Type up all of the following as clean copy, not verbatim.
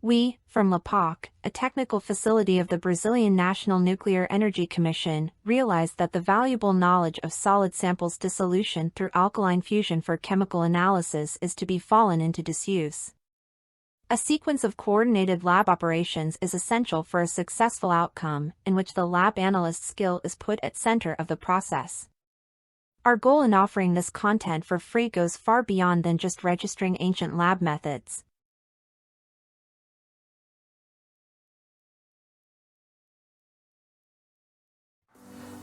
We, from LAPOC, a technical facility of the Brazilian National Nuclear Energy Commission, realized that the valuable knowledge of solid samples dissolution through alkaline fusion for chemical analysis is to be fallen into disuse. A sequence of coordinated lab operations is essential for a successful outcome, in which the lab analyst's skill is put at center of the process. Our goal in offering this content for free goes far beyond than just registering ancient lab methods.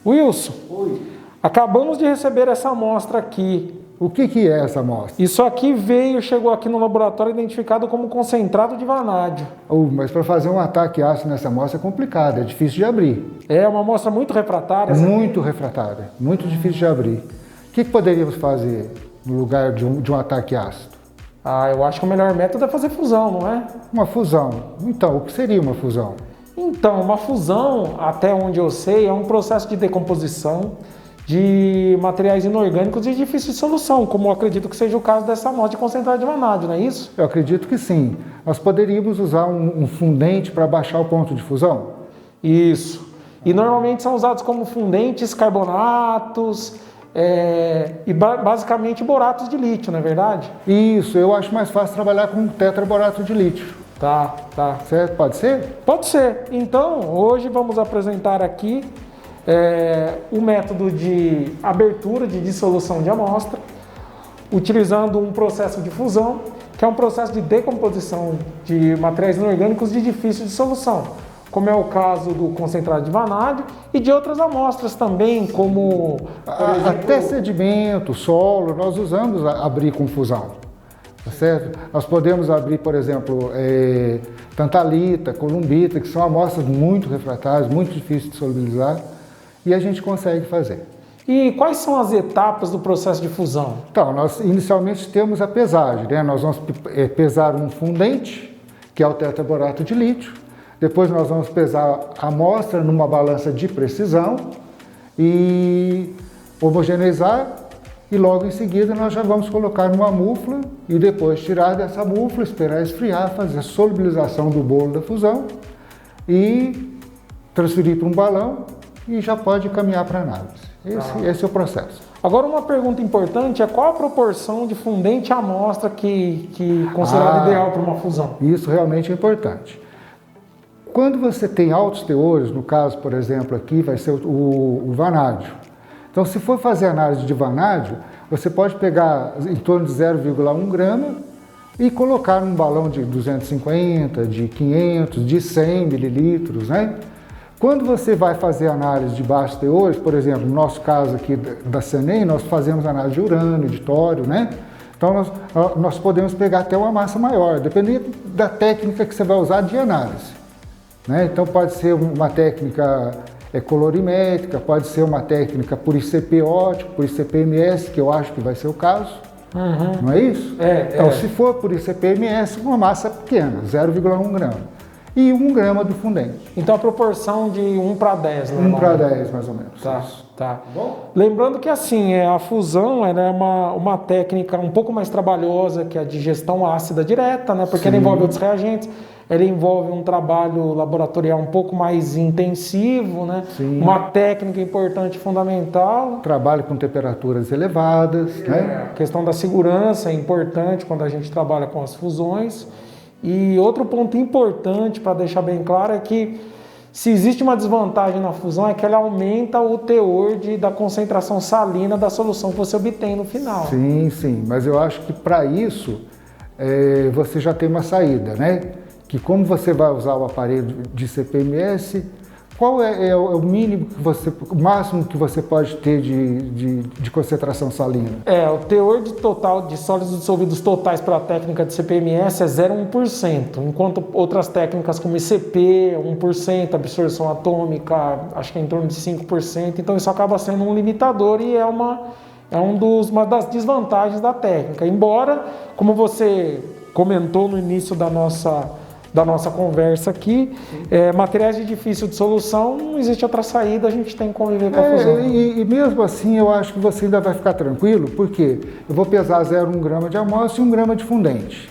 Wilson, Oi. acabamos de receber essa amostra aqui. O que é essa amostra? Isso aqui chegou aqui no laboratório identificado como concentrado de vanádio. Mas para fazer um ataque ácido nessa amostra é complicado, é difícil de abrir. É uma amostra muito refratária. Muito refratária, muito difícil de abrir. O que poderíamos fazer no lugar de um ataque ácido? Eu acho que o melhor método é fazer fusão, não é? Uma fusão. Então, o que seria uma fusão? Então, uma fusão, até onde eu sei, é um processo de decomposição de materiais inorgânicos de difícil dissolução, como eu acredito que seja o caso dessa amostra de concentrado de vanádio, não é isso? Eu acredito que sim. Nós poderíamos usar um fundente para baixar o ponto de fusão? Isso. E normalmente são usados como fundentes carbonatos e basicamente boratos de lítio, não é verdade? Isso, eu acho mais fácil trabalhar com tetraborato de lítio. Tá. Certo? Pode ser? Pode ser. Então, hoje vamos apresentar aqui o método de abertura de dissolução de amostra, utilizando um processo de fusão, que é um processo de decomposição de materiais inorgânicos de difícil dissolução, como é o caso do concentrado de vanádio e de outras amostras também, como por exemplo, até sedimento, solo, nós usamos abrir com fusão. Tá certo? Nós podemos abrir, por exemplo, tantalita, columbita, que são amostras muito refratárias, muito difíceis de solubilizar, e a gente consegue fazer. E quais são as etapas do processo de fusão? Então, nós inicialmente temos a pesagem, né? Nós vamos pesar um fundente, que é o tetraborato de lítio, depois nós vamos pesar a amostra numa balança de precisão e homogeneizar, e logo em seguida nós já vamos colocar numa mufla e depois tirar dessa mufla, esperar esfriar, fazer a solubilização do bolo da fusão e transferir para um balão e já pode caminhar para análise. Esse é o processo. Agora uma pergunta importante é qual a proporção de fundente à amostra que é considerada ideal para uma fusão? Isso realmente é importante. Quando você tem altos teores, no caso, por exemplo, aqui vai ser o vanádio. Então, se for fazer análise de vanádio, você pode pegar em torno de 0,1 grama e colocar num balão de 250, de 500, de 100 mililitros, né? Quando você vai fazer análise de baixos teores, por exemplo, no nosso caso aqui da CENEM, nós fazemos análise de urânio, de tório, né? Então, nós podemos pegar até uma massa maior, dependendo da técnica que você vai usar de análise, né? Então, pode ser uma técnica colorimétrica, pode ser uma técnica por ICP óptico, por ICP-MS, que eu acho que vai ser o caso, não é isso? Então, se for por ICP-MS, uma massa pequena, 0,1 grama, e 1 grama do fundente. Então, a proporção de 1 para 10, né? 1 para 10, mais ou menos. Tá. Bom? Lembrando que assim, a fusão ela é uma técnica um pouco mais trabalhosa que a digestão ácida direta, né? Porque ela envolve outros reagentes. Ela envolve um trabalho laboratorial um pouco mais intensivo, né? Uma técnica importante e fundamental. Trabalho com temperaturas elevadas, né? A questão da segurança é importante quando a gente trabalha com as fusões. E outro ponto importante para deixar bem claro é que se existe uma desvantagem na fusão é que ela aumenta o teor da concentração salina da solução que você obtém no final. Sim, mas eu acho que para isso você já tem uma saída, né? Que como você vai usar o aparelho de CPMS, qual é o mínimo o máximo que você pode ter de concentração salina? O teor total de sólidos dissolvidos totais para a técnica de CPMS é 0,1%, enquanto outras técnicas como ICP, 1%, absorção atômica, acho que é em torno de 5%, então isso acaba sendo um limitador e é uma das desvantagens da técnica. Embora, como você comentou no início da nossa conversa aqui, materiais de difícil dissolução, não existe outra saída, a gente tem que conviver com a fusão. E mesmo assim, eu acho que você ainda vai ficar tranquilo, porque eu vou pesar 0,1 grama de amostra e 1 grama de fundente.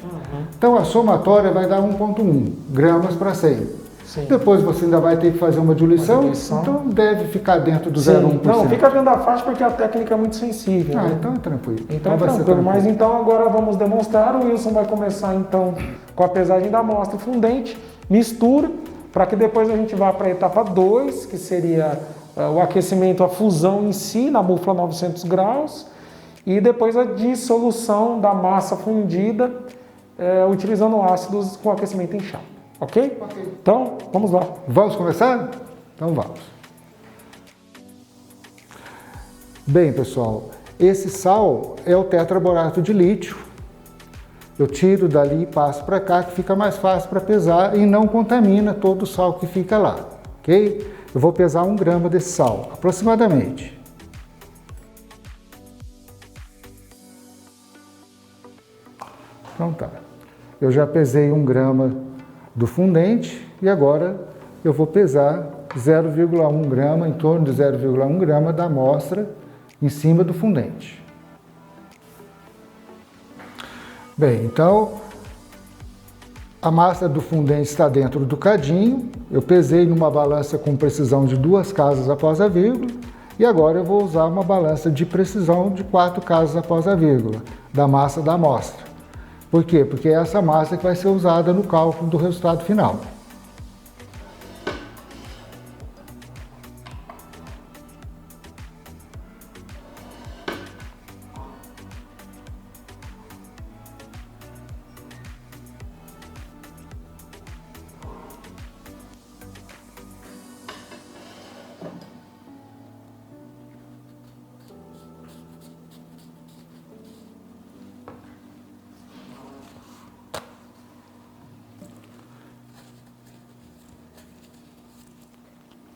Então a somatória vai dar 1,1 gramas para 100. Sim. Depois você ainda vai ter que fazer uma diluição, então deve ficar dentro do 0,1%. Não, fica dentro da faixa porque a técnica é muito sensível. Ah, né? então é tranquilo. Então é tranquilo, mas então agora vamos demonstrar. O Wilson vai começar então com a pesagem da amostra fundente, mistura, para que depois a gente vá para a etapa 2, que seria o aquecimento, a fusão em si, na búfala 900 graus, e depois a dissolução da massa fundida, utilizando ácidos com aquecimento em chapa. Ok? Então, vamos lá. Vamos começar? Então vamos. Bem, pessoal, esse sal é o tetraborato de lítio. Eu tiro dali e passo para cá, que fica mais fácil para pesar e não contamina todo o sal que fica lá, ok? Eu vou pesar 1 grama desse sal, aproximadamente. Então tá. Eu já pesei 1 grama do fundente e agora eu vou pesar 0,1 grama, em torno de 0,1 grama da amostra em cima do fundente. Bem, então a massa do fundente está dentro do cadinho, eu pesei numa balança com precisão de 2 casas após a vírgula e agora eu vou usar uma balança de precisão de 4 casas após a vírgula da massa da amostra. Por quê? Porque é essa massa que vai ser usada no cálculo do resultado final.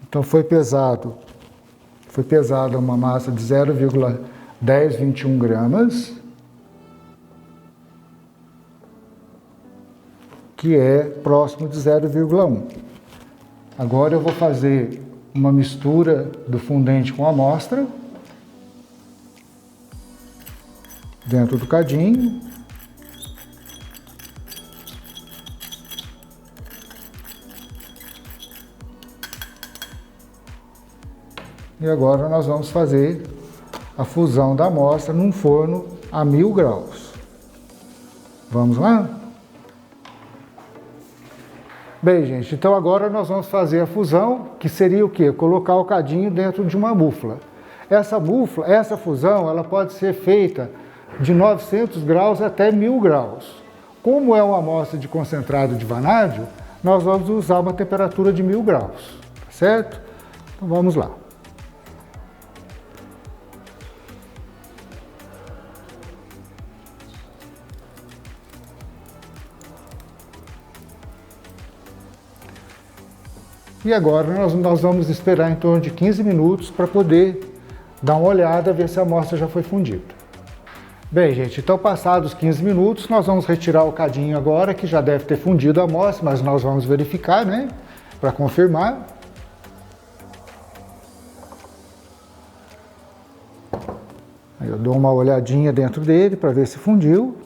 Então foi pesada uma massa de 0,1021 gramas, que é próximo de 0,1. Agora eu vou fazer uma mistura do fundente com a amostra dentro do cadinho. E agora nós vamos fazer a fusão da amostra num forno a 1000 graus. Vamos lá? Bem, gente, então agora nós vamos fazer a fusão, que seria o quê? Colocar o cadinho dentro de uma búfala. Essa fusão, ela pode ser feita de 900 graus até 1000 graus. Como é uma amostra de concentrado de vanádio, nós vamos usar uma temperatura de 1000 graus, certo? Então vamos lá. E agora nós vamos esperar em torno de 15 minutos para poder dar uma olhada, ver se a amostra já foi fundida. Bem, gente, então passados 15 minutos, nós vamos retirar o cadinho agora, que já deve ter fundido a amostra, mas nós vamos verificar, né, para confirmar. Aí eu dou uma olhadinha dentro dele para ver se fundiu.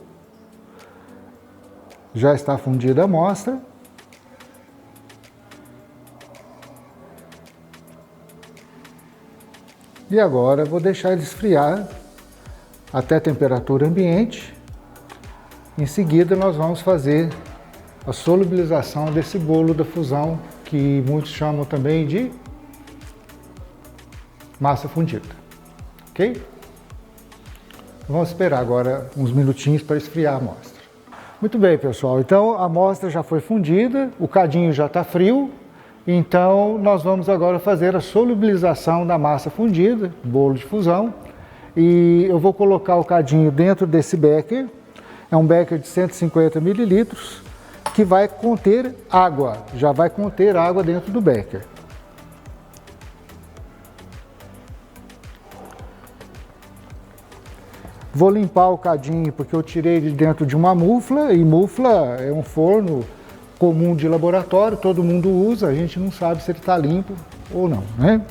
Já está fundida a amostra. E agora eu vou deixar ele esfriar até a temperatura ambiente. Em seguida nós vamos fazer a solubilização desse bolo da fusão, que muitos chamam também de massa fundida. Ok? Vamos esperar agora uns minutinhos para esfriar a amostra. Muito bem, pessoal. Então a amostra já foi fundida, o cadinho já está frio. Então, nós vamos agora fazer a solubilização da massa fundida, bolo de fusão, e eu vou colocar o cadinho dentro desse becker, é um becker de 150 mililitros, que vai conter água, já vai conter água dentro do becker. Vou limpar o cadinho porque eu tirei de dentro de uma mufla, e mufla é um forno comum de laboratório, todo mundo usa, a gente não sabe se ele está limpo ou não, né?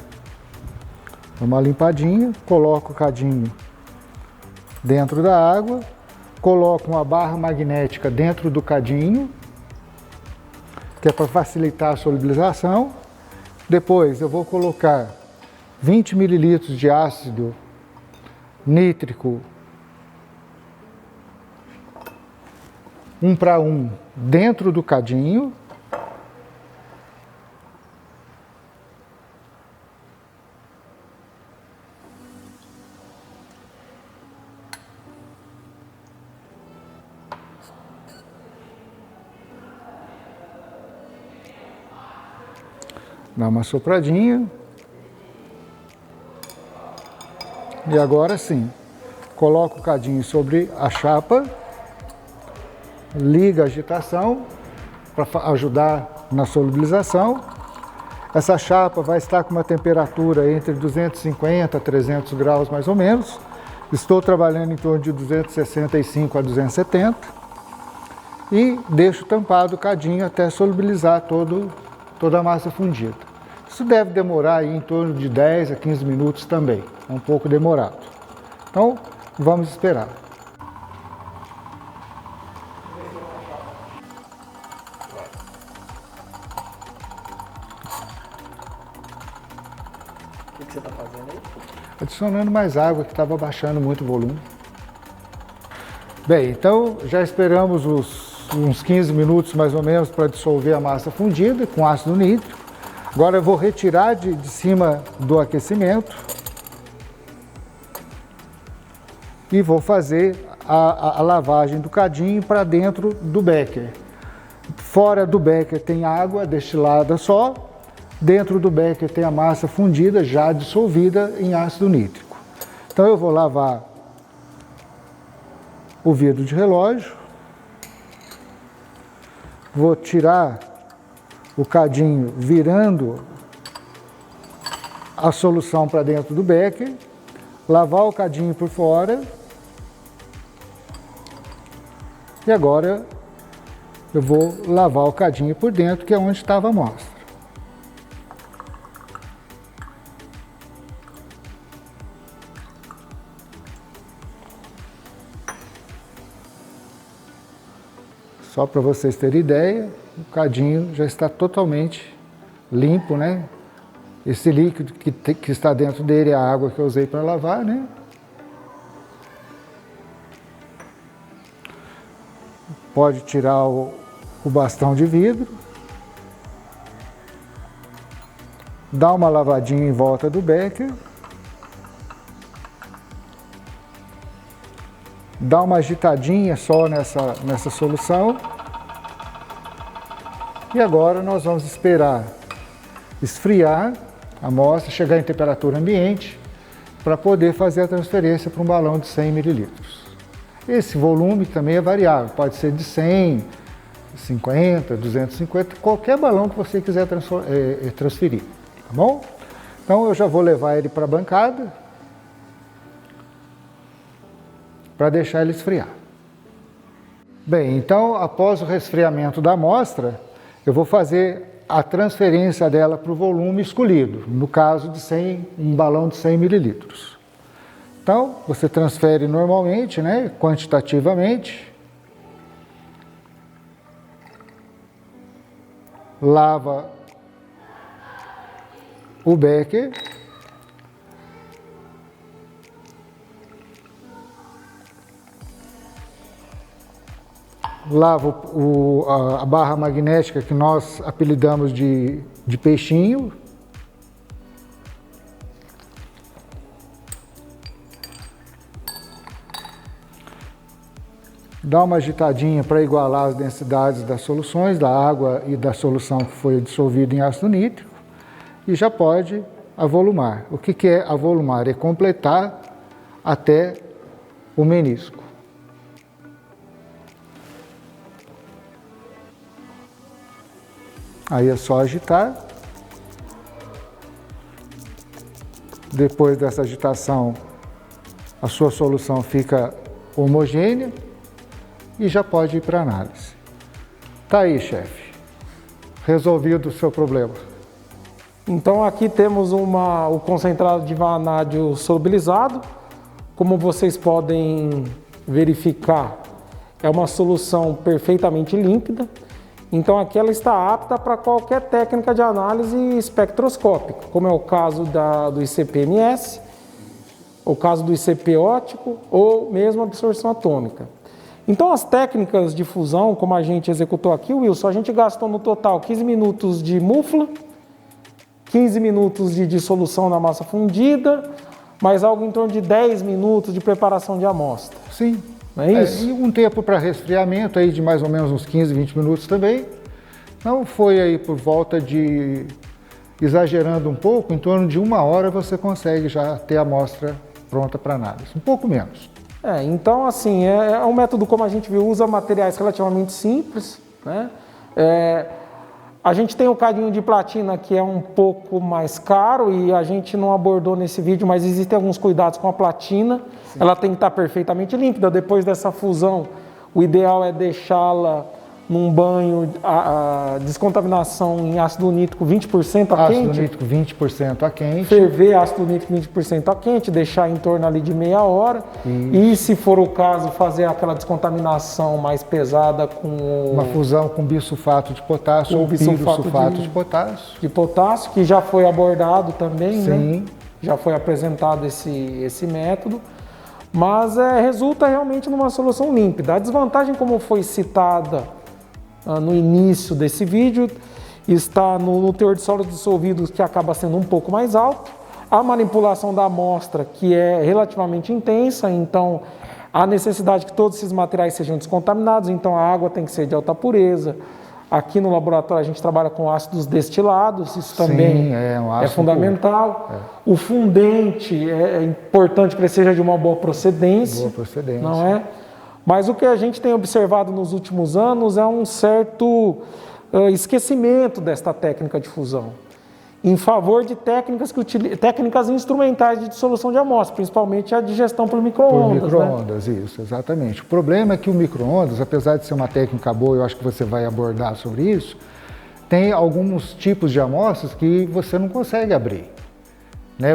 Dá uma limpadinha, coloco o cadinho dentro da água, coloco uma barra magnética dentro do cadinho, que é para facilitar a solubilização. Depois eu vou colocar 20 ml de ácido nítrico 1:1 dentro do cadinho. Dá uma sopradinha. E agora sim, coloco o cadinho sobre a chapa, liga a agitação para ajudar na solubilização. Essa chapa vai estar com uma temperatura entre 250 a 300 graus mais ou menos. Estou trabalhando em torno de 265 a 270 e deixo tampado o cadinho até solubilizar toda a massa fundida. Isso deve demorar aí em torno de 10 a 15 minutos também, é um pouco demorado. Então, vamos esperar. O que você está fazendo aí? Adicionando mais água, que estava baixando muito o volume. Bem, então já esperamos uns 15 minutos mais ou menos para dissolver a massa fundida com ácido nítrico. Agora eu vou retirar de cima do aquecimento e vou fazer a lavagem do cadinho para dentro do becker. Fora do becker tem água destilada só, dentro do becker tem a massa fundida já dissolvida em ácido nítrico. Então eu vou lavar o vidro de relógio, vou tirar o cadinho virando a solução para dentro do becker, lavar o cadinho por fora e agora eu vou lavar o cadinho por dentro, que é onde estava a amostra. Só para vocês terem ideia, o cadinho já está totalmente limpo, né? Esse líquido que está dentro dele é a água que eu usei para lavar, né? Pode tirar o bastão de vidro, dar uma lavadinha em volta do becker, dá uma agitadinha só nessa solução. E agora nós vamos esperar esfriar a amostra, chegar em temperatura ambiente, para poder fazer a transferência para um balão de 100 ml. Esse volume também é variável, pode ser de 100, 50, 250, qualquer balão que você quiser transferir, tá bom? Então eu já vou levar ele para a bancada, para deixar ele esfriar. Bem, então após o resfriamento da amostra, eu vou fazer a transferência dela para o volume escolhido, no caso de um balão de 100 ml. Então, você transfere normalmente, né, quantitativamente, lava o becker, lava a barra magnética que nós apelidamos de peixinho. Dá uma agitadinha para igualar as densidades das soluções, da água e da solução que foi dissolvida em ácido nítrico. E já pode avolumar. O que é avolumar? É completar até o menisco. Aí é só agitar. Depois dessa agitação, a sua solução fica homogênea e já pode ir para análise. Tá aí, chefe. Resolvido o seu problema. Então aqui temos o concentrado de vanádio solubilizado. Como vocês podem verificar, é uma solução perfeitamente límpida. Então aqui ela está apta para qualquer técnica de análise espectroscópica, como é o caso do ICP-MS, o caso do ICP óptico ou mesmo absorção atômica. Então as técnicas de fusão, como a gente executou aqui, Wilson, a gente gastou no total 15 minutos de mufla, 15 minutos de dissolução na massa fundida, mais algo em torno de 10 minutos de preparação de amostra. Sim. Não é isso? E um tempo para resfriamento aí de mais ou menos uns 15, 20 minutos também. Então foi aí por volta de, exagerando um pouco, em torno de 1 hora você consegue já ter a amostra pronta para análise. Um pouco menos. Então assim, é um método, como a gente viu, usa materiais relativamente simples, né? A gente tem o cadinho de platina que é um pouco mais caro e a gente não abordou nesse vídeo, mas existem alguns cuidados com a platina. Sim. Ela tem que estar perfeitamente límpida. Depois dessa fusão, o ideal é deixá-la num banho, a descontaminação em ácido nítrico 20% a quente. Ácido nítrico 20% a quente. Ferver ácido nítrico 20% a quente, deixar em torno ali de meia hora. Isso. E se for o caso, fazer aquela descontaminação mais pesada com... uma fusão com bisulfato de potássio ou bisulfato de potássio. De potássio, que já foi abordado também, sim, né? Já foi apresentado esse método. Mas resulta realmente numa solução límpida. A desvantagem, como foi citada no início desse vídeo, está no teor de sólidos dissolvidos, que acaba sendo um pouco mais alto, a manipulação da amostra, que é relativamente intensa, então há necessidade que todos esses materiais sejam descontaminados, então a água tem que ser de alta pureza. Aqui no laboratório a gente trabalha com ácidos destilados, isso também é fundamental. O fundente é importante que ele seja de uma boa procedência. Boa procedência. Não é? Mas o que a gente tem observado nos últimos anos é um certo esquecimento desta técnica de fusão, em favor de técnicas instrumentais de dissolução de amostra, principalmente a digestão por micro-ondas. Por micro-ondas, né? Isso, exatamente. O problema é que o micro-ondas, apesar de ser uma técnica boa, eu acho que você vai abordar sobre isso, tem alguns tipos de amostras que você não consegue abrir, né?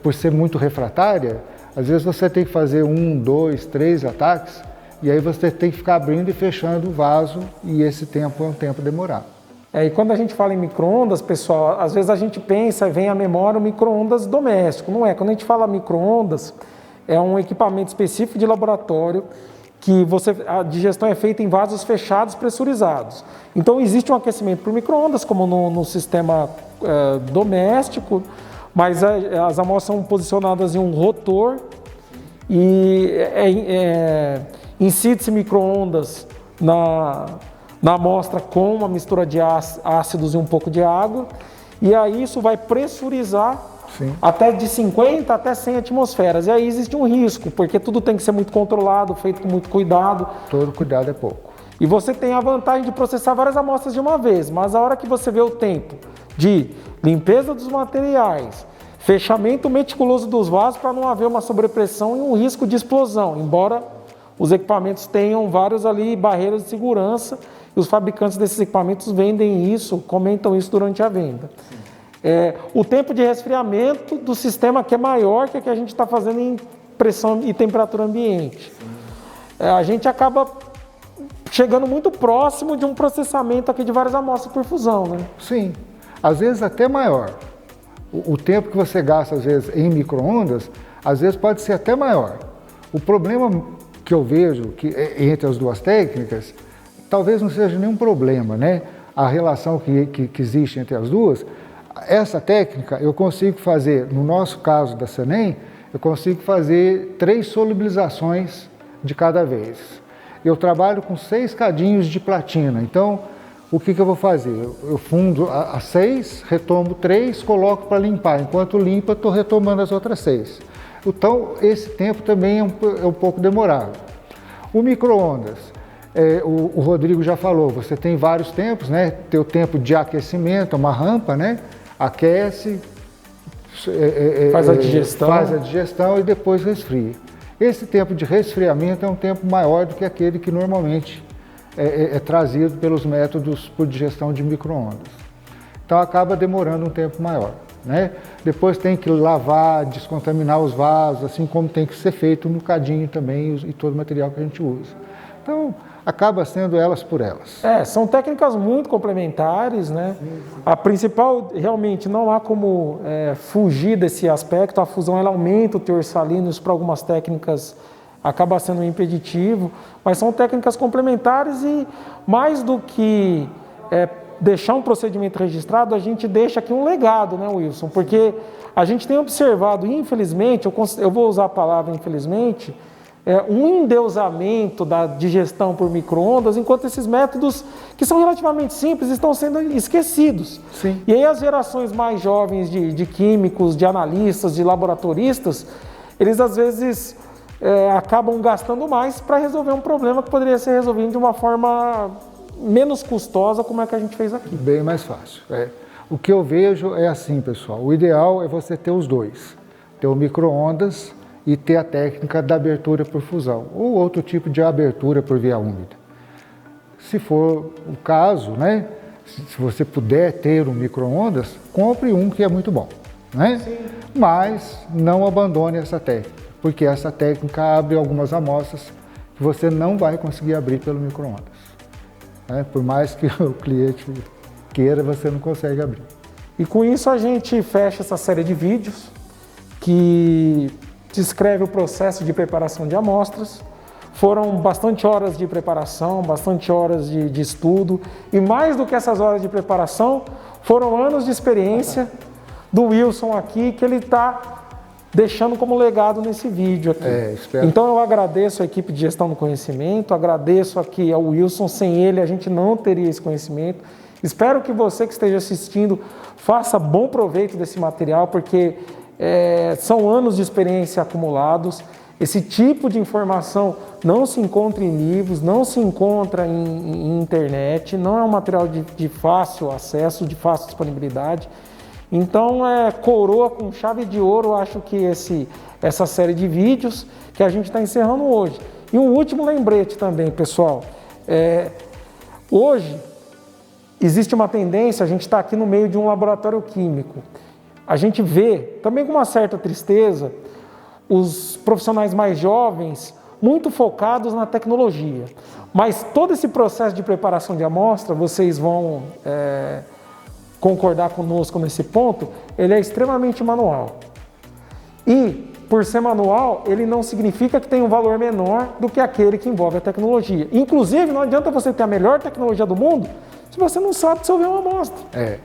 Por ser muito refratária, às vezes você tem que fazer 1, 2, 3 ataques, e aí você tem que ficar abrindo e fechando o vaso, e esse tempo é um tempo demorado. E quando a gente fala em micro-ondas, pessoal, às vezes a gente pensa, vem à memória o micro-ondas doméstico. Não é. Quando a gente fala micro-ondas, é um equipamento específico de laboratório que a digestão é feita em vasos fechados pressurizados. Então existe um aquecimento por micro-ondas, como no sistema doméstico, mas as amostras são posicionadas em um rotor e incide-se micro-ondas na amostra com uma mistura de ácidos e um pouco de água, e aí isso vai pressurizar. Sim. Até de 50 até 100 atmosferas. E aí existe um risco, porque tudo tem que ser muito controlado, feito com muito cuidado. Todo cuidado é pouco. E você tem a vantagem de processar várias amostras de uma vez, mas a hora que você vê o tempo de limpeza dos materiais, fechamento meticuloso dos vasos para não haver uma sobrepressão e um risco de explosão, embora os equipamentos tenham vários ali barreiras de segurança, e os fabricantes desses equipamentos vendem isso, comentam isso durante a venda. O tempo de resfriamento do sistema que é maior que a gente está fazendo em pressão e temperatura ambiente. A gente acaba chegando muito próximo de um processamento aqui de várias amostras por fusão, né? Sim, às vezes até maior. O tempo que você gasta, às vezes, em micro-ondas, às vezes pode ser até maior. O problema que eu vejo que entre as duas técnicas, talvez não seja nenhum problema, né? A relação que existe entre as duas. Essa técnica eu consigo fazer, no nosso caso da SENEM, eu consigo fazer 3 solubilizações de cada vez. Eu trabalho com 6 cadinhos de platina, então o que eu vou fazer? Eu fundo a 6, retomo 3, coloco para limpar. Enquanto limpa, estou retomando as outras 6. Então esse tempo também é um pouco demorado. O micro-ondas, o Rodrigo já falou, você tem vários tempos, né? Tem o tempo de aquecimento, uma rampa, né? Aquece, faz a digestão e depois resfria. Esse tempo de resfriamento é um tempo maior do que aquele que normalmente é trazido pelos métodos por digestão de micro-ondas. Então acaba demorando um tempo maior. né? Depois tem que lavar, descontaminar os vasos, assim como tem que ser feito no cadinho também e todo o material que a gente usa. Então, acaba sendo elas por elas. São técnicas muito complementares, né? A principal, realmente, não há como fugir desse aspecto. A fusão, ela aumenta o teor salino, isso para algumas técnicas acaba sendo um impeditivo, mas são técnicas complementares e mais do que deixar um procedimento registrado, a gente deixa aqui um legado, né, Wilson? Porque a gente tem observado, infelizmente, eu vou usar a palavra infelizmente, um endeusamento da digestão por micro-ondas, enquanto esses métodos, que são relativamente simples, estão sendo esquecidos. Sim. E aí as gerações mais jovens de químicos, de analistas, de laboratoristas, eles às vezes acabam gastando mais para resolver um problema que poderia ser resolvido de uma forma menos custosa, como é que a gente fez aqui. Bem mais fácil. O que eu vejo é assim, pessoal, o ideal é você ter os dois, ter o micro-ondas e ter a técnica da abertura por fusão, ou outro tipo de abertura por via úmida. Se for o caso, né, se você puder ter um micro-ondas, compre um que é muito bom, né? Sim. Mas não abandone essa técnica, porque essa técnica abre algumas amostras que você não vai conseguir abrir pelo micro-ondas. Né? Por mais que o cliente queira, você não consegue abrir. E com isso a gente fecha essa série de vídeos que descreve o processo de preparação de amostras. Foram bastante horas de preparação, bastante horas de estudo, e mais do que essas horas de preparação, foram anos de experiência do Wilson aqui, que ele está deixando como legado nesse vídeo aqui. Então eu agradeço a equipe de gestão do conhecimento, agradeço aqui ao Wilson, sem ele a gente não teria esse conhecimento. Espero que você que esteja assistindo faça bom proveito desse material, porque são anos de experiência acumulados. Esse tipo de informação não se encontra em livros, não se encontra em internet, não é um material de fácil acesso, de fácil disponibilidade. Então, coroa com chave de ouro, acho que essa série de vídeos que a gente está encerrando hoje. E um último lembrete também, pessoal. Hoje, existe uma tendência, a gente está aqui no meio de um laboratório químico. A gente vê, também com uma certa tristeza, os profissionais mais jovens muito focados na tecnologia. Mas todo esse processo de preparação de amostra, vocês vão concordar conosco nesse ponto, ele é extremamente manual. E, por ser manual, ele não significa que tem um valor menor do que aquele que envolve a tecnologia. Inclusive, não adianta você ter a melhor tecnologia do mundo se você não sabe dissolver uma amostra.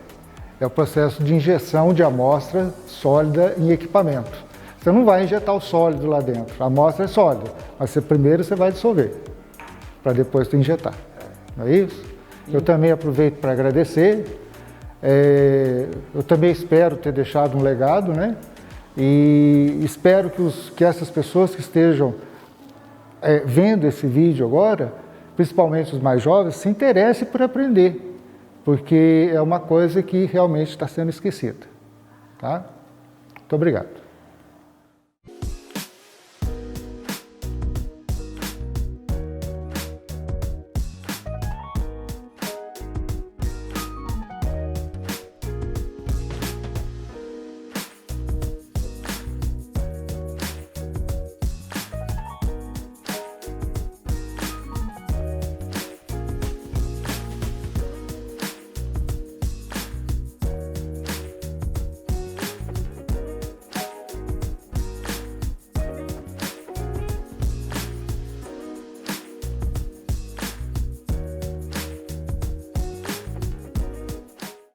É o processo de injeção de amostra sólida em equipamento. Você não vai injetar o sólido lá dentro, a amostra é sólida, mas primeiro você vai dissolver, para depois tu injetar. Não é isso? Eu também aproveito para agradecer. Eu também espero ter deixado um legado, né? E espero que essas pessoas que estejam vendo esse vídeo agora, principalmente os mais jovens, se interessem por aprender, porque é uma coisa que realmente está sendo esquecida. Tá? Muito obrigado.